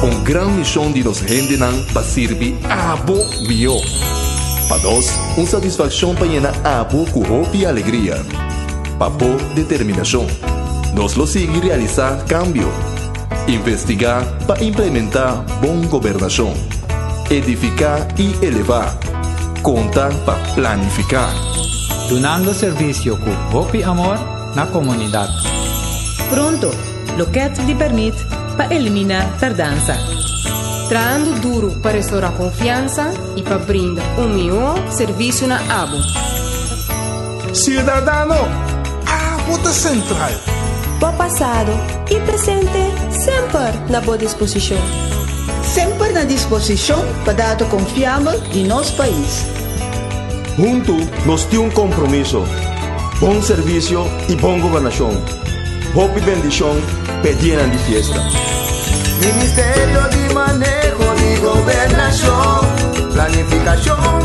Un gran misión de nos gente para servir abo mío. Para dos, una satisfacción para llenar abo con hope y alegría. Para determinación, nos lo sigue realizar cambio. Investigar para implementar buena gobernación. Edificar y elevar. Contar para planificar. Donando servicio con hope y amor na comunidad. Pronto, lo que te permite para eliminar tardança. Trabalhando duro para restaurar confiança e para brindar melhor serviço na ABO. Cidadano, ABO Central. Para passado e presente, sempre na boa disposição. Sempre na disposição para dar confiável de nosso país. Juntos, nós temos compromisso, bom serviço e boa governação. Hope e bendição pedindo de fiesta. Ministerio de Manejo de Gobernación, Planificación